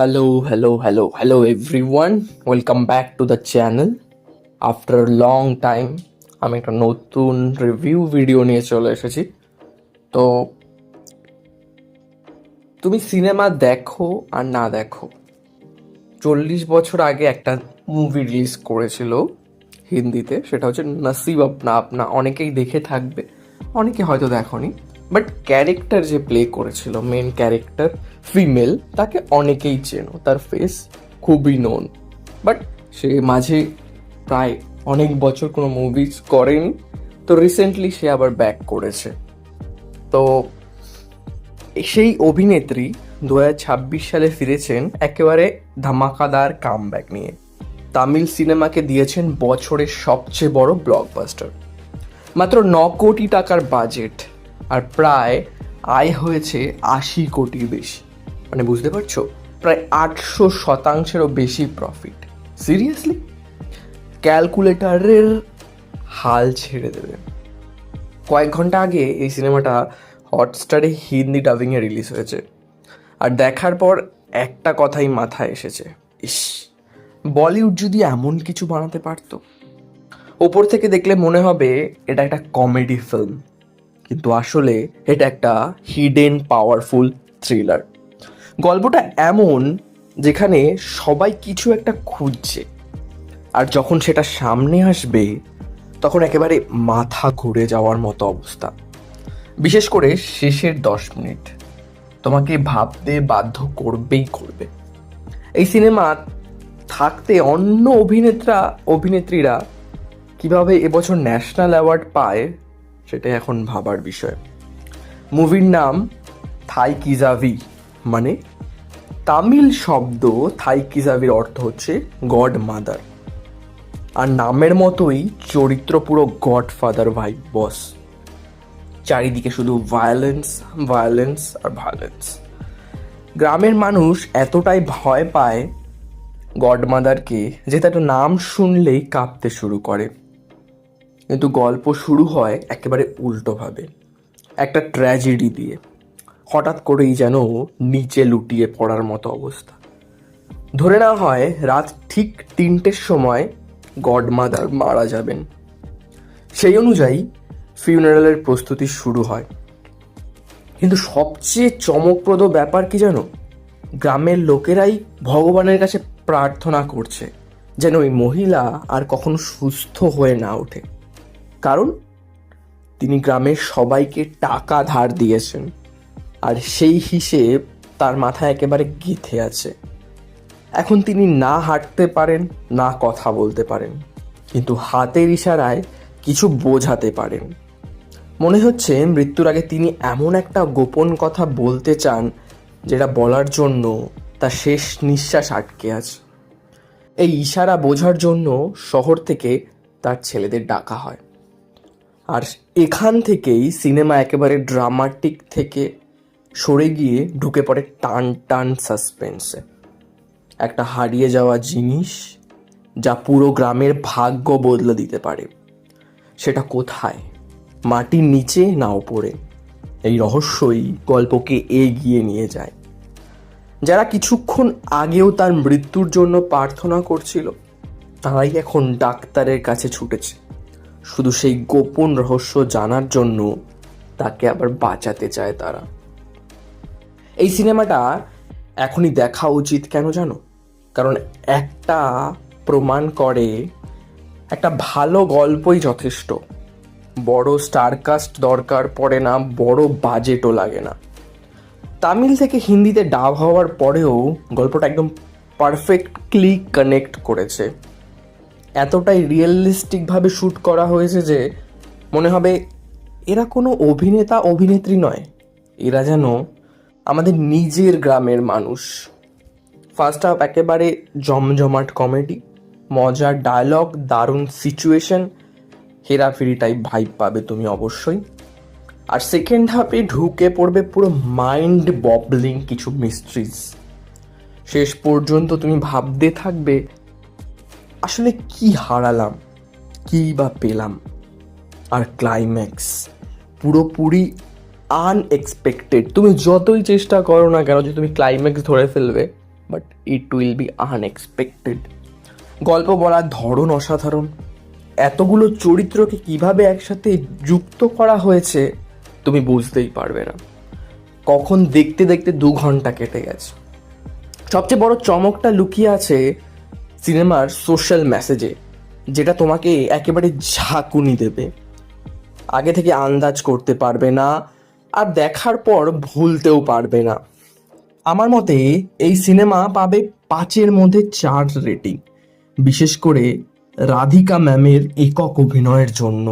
Hello everyone. Welcome back to the channel. After a long time আমি একটা নতুন review video নিয়ে চলে এসেছি। তো তুমি সিনেমা দেখো আর না দেখো, 40 বছর আগে একটা মুভি রিলিজ করেছিল হিন্দিতে, সেটা হচ্ছে নসিব আপনা আপনা। অনেকেই দেখে থাকবে, অনেকে হয়তো দেখোনি, বাট ক্যারেক্টার যে প্লে করেছিল, মেন ক্যারেক্টার ফিমেল, তাকে অনেকেই চেনো, তার ফেস খুবই নোন। বাট সে মাঝে প্রায় অনেক বছর কোনো মুভিজ করেনি, তো রিসেন্টলি সে আবার ব্যাক করেছে। তো সেই অভিনেত্রী 2026 সালে ফিরেছেন একেবারে ধামাকাদার কামব্যাক নিয়ে। তামিল সিনেমাকে দিয়েছেন বছরের সবচেয়ে বড় ব্লকবাস্টার। মাত্র 9 কোটি টাকার বাজেট, আর প্রায় আয় হয়েছে 80 কোটির বেশি। মানে বুঝতে পারছো, প্রায় 800%-এরও বেশি প্রফিট। সিরিয়াসলি, ক্যালকুলেটারের হাল ছেড়ে দেবে। কয়েক ঘন্টা আগে এই সিনেমাটা হটস্টারে হিন্দি ডাবিংয়ে রিলিজ হয়েছে, আর দেখার পর একটা কথাই মাথায় এসেছে, ইস, বলিউড যদি এমন কিছু বানাতে পারতো। ওপর থেকে দেখলে মনে হবে এটা একটা কমেডি ফিল্ম, কিন্তু আসলে এটা একটা হিডেন পাওয়ারফুল থ্রিলার। গল্পটা এমন যেখানে সবাই কিছু একটা খুঁজছে, আর যখন সেটা সামনে আসবে তখন একেবারে মাথা ঘুরে যাওয়ার মতো অবস্থা। বিশেষ করে শেষের 10 মিনিট তোমাকে ভাবতে বাধ্য করবেই করবে। এই সিনেমা থাকতে অন্য অভিনেত্রীরা কিভাবে এবছর ন্যাশনাল অ্যাওয়ার্ড পায় সেটাই এখন ভাবার বিষয়। মুভির নাম থাই কিজাভি, মানে তামিল শব্দ থাই কিজাভির অর্থ হচ্ছে গড মাদার, আর নামের মতোই চরিত্র পুরো গডফাদার ভাই বস। চারিদিকে শুধু ভায়োলেন্স আর ভায়োলেন্স। গ্রামের মানুষ এতটাই ভয় পায় গডমাদারকে যে তার নাম শুনলেই কাঁপতে শুরু করে। কিন্তু গল্প শুরু হয় একেবারে উল্টোভাবে, একটা ট্র্যাজেডি দিয়ে। হঠাৎ করেই যেন নিচে লুটিয়ে পড়ার মতো অবস্থা। ধরে নেওয়া হয় রাত ঠিক 3টের সময় গডমাদার মারা যাবেন। সেই অনুযায়ী ফিউনারালের প্রস্তুতি শুরু হয়। কিন্তু সবচেয়ে চমকপ্রদ ব্যাপার কি জানো, গ্রামের লোকেরাই ভগবানের কাছে প্রার্থনা করছে যেন ওই মহিলা আর কখনো সুস্থ হয়ে না ওঠে। কারণ তিনি গ্রামের সবাইকে টাকা ধার দিয়েছেন, আর সেই হিসেব তার মাথায় একেবারে গেঁথে আছে। এখন তিনি না হাঁটতে পারেন, না কথা বলতে পারেন, কিন্তু হাতের ইশারায় কিছু বোঝাতে পারেন। মনে হচ্ছে মৃত্যুর আগে তিনি এমন একটা গোপন কথা বলতে চান যেটা বলার জন্য তার শেষ নিঃশ্বাস আটকে আছে। এই ইশারা বোঝার জন্য শহর থেকে তার ছেলেদের ডাকা হয়। আর এখান থেকেই সিনেমা একেবারে ড্রামাটিক থেকে সরে গিয়ে ঢুকে পড়ে টান টান সাসপেন্সে। একটা হারিয়ে যাওয়া জিনিস যা পুরো গ্রামের ভাগ্য বদলে দিতে পারে, সেটা কোথায়, মাটির নিচে না ওপরে? এই রহস্যই গল্পকে এগিয়ে নিয়ে যায়। যারা কিছুক্ষণ আগেও তার মৃত্যুর জন্য প্রার্থনা করছিল, তারাই এখন ডাক্তারের কাছে ছুটেছে, শুধু সেই গোপন রহস্য জানার জন্য। তাকে আবার বাঁচাতে চায় তারা। এই সিনেমাটা এখনই দেখা উচিত, কেন জানো? কারণ একটা প্রমাণ করে একটা ভালো গল্পই যথেষ্ট। বড় স্টারকাস্ট দরকার পড়ে না, বড় বাজেটও লাগে না। তামিল থেকে হিন্দিতে ডাব হওয়ার পরেও গল্পটা একদম পারফেক্টলি কানেক্ট করেছে। এতটাই রিয়েলিস্টিকভাবে শ্যুট করা হয়েছে যে মনে হবে এরা কোনো অভিনেত্রী নয়, এরা যেন আমাদের নিজের গ্রামের মানুষ। ফার্স্ট হাফ একেবারে জমজমাট কমেডি, মজার ডায়লগ, দারুণ সিচুয়েশন, হেরাফেরি টাইপ ভাইব পাবে তুমি অবশ্যই। আর সেকেন্ড হাফে ঢুকে পড়বে পুরো মাইন্ড ববলিং কিছু মিস্ট্রিজ। শেষ পর্যন্ত তুমি ভাবতে থাকবে আসলে কি হারালাম, কি বা পেলাম। আর ক্লাইম্যাক্স পুরোপুরি আনএক্সপেক্টেড। তুমি যতই চেষ্টা করো না কেন যে তুমি ক্লাইম্যাক্স ধরে ফেলবে, but it will be unexpected. গল্প বলার ধরন অসাধারণ। এতগুলো চরিত্রকে কিভাবে একসাথে যুক্ত করা হয়েছে তুমি বুঝতেই পারবে না। কখন দেখতে দেখতে 2 ঘন্টা কেটে গেছে। সবচেয়ে বড় চমকটা লুকিয়ে আছে সিনেমার সোশ্যাল মেসেজে, যেটা তোমাকে একেবারে ঝাঁকুনি দেবে। আগে থেকে আন্দাজ করতে পারবে না, আর দেখার পর ভুলতেও পারবে না। আমার মতে এই সিনেমা পাবে 5-এর মধ্যে 4 রেটিং, বিশেষ করে রাধিকা ম্যামের একক অভিনয়ের জন্য।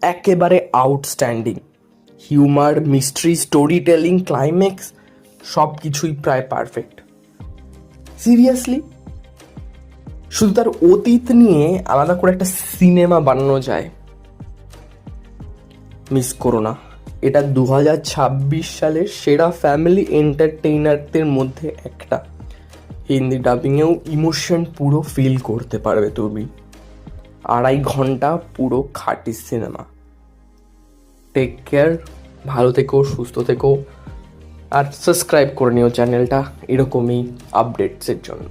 একেবারে outstanding. Humour, mystery, story telling, climax সব কিছুই প্রায় পারফেক্ট। সিরিয়াসলি, শুধু তার অতীত নিয়ে আলাদা করে একটা সিনেমা বানানো যায়। মিস করো না। এটা 2026 সালের সেরা ফ্যামিলি এন্টারটেইনারদের মধ্যে একটা। হিন্দি ডাবিংয়েও ইমোশন পুরো ফিল করতে পারবে তুমি। 2.5 ঘন্টা পুরো খাঁটি সিনেমা। টেক কেয়ার, ভালো থেকো, সুস্থ থেকো, আর সাবস্ক্রাইব করে নিও চ্যানেলটা এরকমই আপডেটসের জন্য।